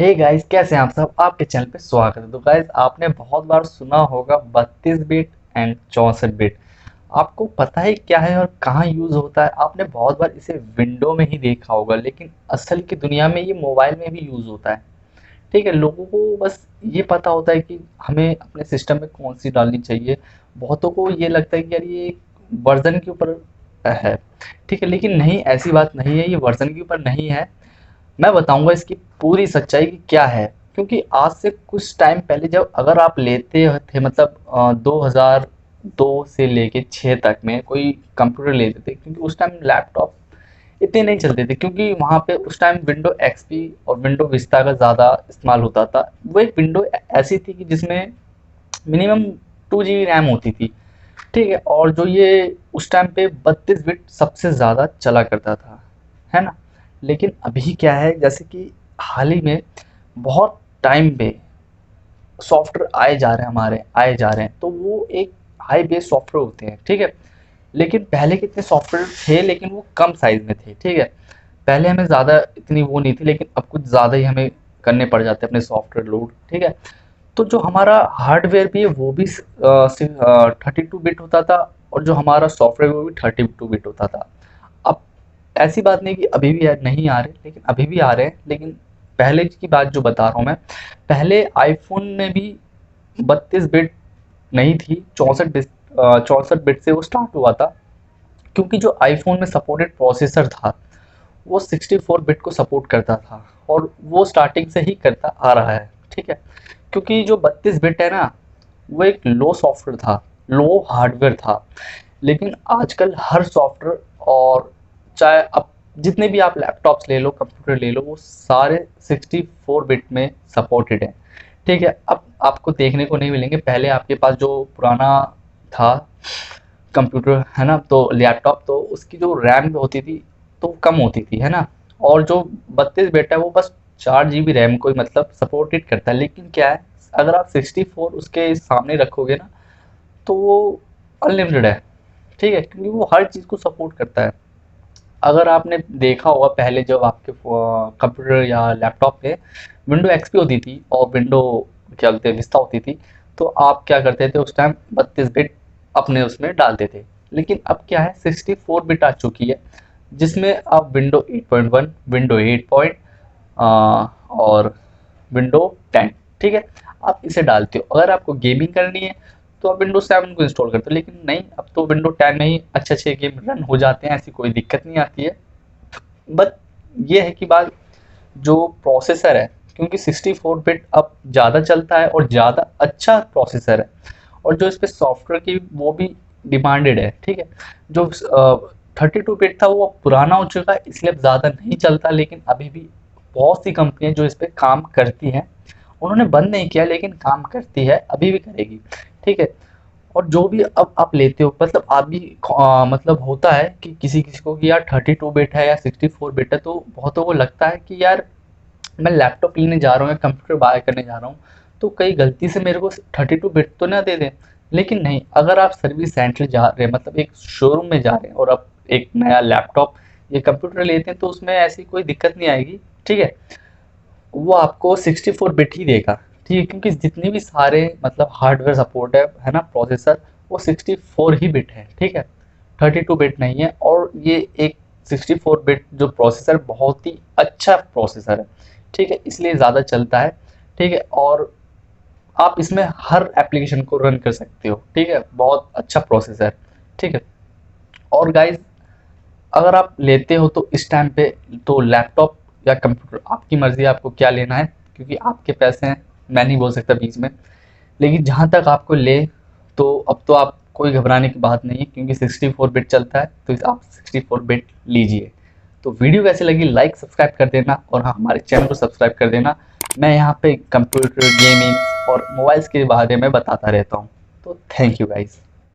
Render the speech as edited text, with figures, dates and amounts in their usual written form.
Hey guys, कैसे हैं आप सब। आपके चैनल पे स्वागत है। तो गाइस, आपने बहुत बार सुना होगा 32 बिट एंड 64 बिट। आपको पता है क्या है और कहाँ यूज़ होता है। आपने बहुत बार इसे विंडो में ही देखा होगा, लेकिन असल की दुनिया में ये मोबाइल में भी यूज़ होता है। ठीक है, लोगों को बस ये पता होता है कि हमें अपने सिस्टम में कौन सी डालनी चाहिए। बहुतों को ये लगता है कि यार ये वर्जन के ऊपर है। ठीक है, लेकिन नहीं, ऐसी बात नहीं है। ये वर्जन के ऊपर नहीं है। मैं बताऊंगा इसकी पूरी सच्चाई कि क्या है। क्योंकि आज से कुछ टाइम पहले जब अगर आप लेते थे, मतलब 2002 से लेके 6 तक में कोई कंप्यूटर लेते थे, क्योंकि उस टाइम लैपटॉप इतने नहीं चलते थे, क्योंकि वहाँ पे उस टाइम विंडो एक्सपी और विंडो विस्टा का ज़्यादा इस्तेमाल होता था। वो एक विंडो ऐसी थी कि जिसमें मिनिमम 2 GB रैम होती थी। ठीक है, और जो ये उस टाइम पे 32 बिट सबसे ज़्यादा चला करता था, है ना। लेकिन अभी क्या है, जैसे कि हाल ही में बहुत टाइम पे सॉफ्टवेयर आए जा रहे हैं, हमारे आए जा रहे हैं, तो वो एक हाई बेस सॉफ्टवेयर होते हैं। ठीक है, लेकिन पहले कितने सॉफ्टवेयर थे, लेकिन वो कम साइज में थे। ठीक है, पहले हमें ज़्यादा इतनी वो नहीं थी, लेकिन अब कुछ ज़्यादा ही हमें करने पड़ जाते हैं अपने सॉफ्टवेयर लोड। ठीक है, तो जो हमारा हार्डवेयर भी है वो भी 32 बिट होता था, और जो हमारा सॉफ्टवेयर वो भी 32 बिट होता था। अब ऐसी बात नहीं कि अभी भी नहीं आ रहे, लेकिन अभी भी आ रहे हैं। लेकिन पहले की बात जो बता रहा हूँ मैं, पहले आईफोन में भी 32 बिट नहीं थी, 64 बिट। 64 बिट से वो स्टार्ट हुआ था, क्योंकि जो आईफोन में सपोर्टेड प्रोसेसर था वो 64 बिट को सपोर्ट करता था, और वो स्टार्टिंग से ही करता आ रहा है। ठीक है, क्योंकि जो 32 बिट है ना, वो एक लो सॉफ्टवेयर था, लो हार्डवेयर था। लेकिन आजकल हर सॉफ्टवेयर, और चाहे अब जितने भी आप लैपटॉप्स ले लो, कंप्यूटर ले लो, वो सारे 64 बिट में सपोर्टेड हैं। ठीक है, अब आपको देखने को नहीं मिलेंगे। पहले आपके पास जो पुराना था कंप्यूटर, है ना, तो लैपटॉप, तो उसकी जो रैम होती थी तो कम होती थी, है ना। और जो 32 बिट है वो बस 4 GB रैम को ही मतलब सपोर्टेड करता है। लेकिन क्या है, अगर आप 64 उसके सामने रखोगे ना, तो वो अनलिमिटेड है। ठीक है, क्योंकि वो हर चीज़ को सपोर्ट करता है। अगर आपने देखा होगा पहले जब आपके कंप्यूटर या लैपटॉप पे विंडो एक्सपी होती थी और विंडो क्या बोलते हैं विस्टा होती थी, तो आप क्या करते थे उस टाइम, 32 बिट अपने उसमें डालते थे। लेकिन अब क्या है, 64 बिट आ चुकी है, जिसमें आप विंडो 8.1, विंडो 8 पॉइंट और विंडो 10, ठीक है, आप इसे डालते हो। अगर आपको गेमिंग करनी है तो आप विंडो 7 को इंस्टॉल करते हो। लेकिन नहीं, अब तो विंडो 10 में ही अच्छे अच्छे गेम रन हो जाते हैं, ऐसी कोई दिक्कत नहीं आती है। बट ये है कि बात, जो प्रोसेसर है, क्योंकि 64 बिट अब ज़्यादा चलता है और ज़्यादा अच्छा प्रोसेसर है, और जो इस पे सॉफ्टवेयर की वो भी डिमांडेड है। ठीक है, जो 32 बिट था वो अब पुराना हो चुका है, इसलिए अब ज़्यादा नहीं चलता। लेकिन अभी भी बहुत सी कंपनियां जो इस पे काम करती हैं, उन्होंने बंद नहीं किया, लेकिन काम करती है, अभी भी करेगी। ठीक है, और जो भी अब आप लेते हो, मतलब आप भी मतलब होता है कि किसी किसी को कि यार 32 बिट है या 64 बिट है, तो बहुतों को लगता है कि यार मैं लैपटॉप लेने जा रहा हूँ या कंप्यूटर बाय करने जा रहा हूँ, तो कहीं गलती से मेरे को 32 बिट तो ना दे दें। लेकिन नहीं, अगर आप सर्विस सेंटर जा रहे हैं, मतलब एक शोरूम में जा रहे हैं, और आप एक नया लैपटॉप या कंप्यूटर लेते हैं, तो उसमें ऐसी कोई दिक्कत नहीं आएगी। ठीक है, वो आपको 64 बिट ही देगा। ठीक है, क्योंकि जितने भी सारे मतलब हार्डवेयर सपोर्ट है ना, प्रोसेसर, वो 64 ही बिट है। ठीक है, 32 बिट नहीं है। और ये एक 64 बिट जो प्रोसेसर बहुत ही अच्छा प्रोसेसर है। ठीक है, इसलिए ज़्यादा चलता है। ठीक है, और आप इसमें हर एप्लीकेशन को रन कर सकते हो। ठीक है, बहुत अच्छा प्रोसेसर। ठीक है, और गाइज, अगर आप लेते हो तो इस टाइम पे तो लैपटॉप या कंप्यूटर आपकी मर्जी है, आपको क्या लेना है, क्योंकि आपके पैसे हैं, मैं नहीं बोल सकता बीच में। लेकिन जहाँ तक आपको ले, तो अब तो आप कोई घबराने की बात नहीं है, क्योंकि 64 बिट चलता है, तो आप 64 बिट लीजिए। तो वीडियो कैसे लगी, लाइक सब्सक्राइब कर देना, और हाँ, हमारे चैनल को सब्सक्राइब कर देना। मैं यहाँ पे कंप्यूटर गेमिंग और मोबाइल्स के बारे में बताता रहता हूँ। तो थैंक यू गाइज।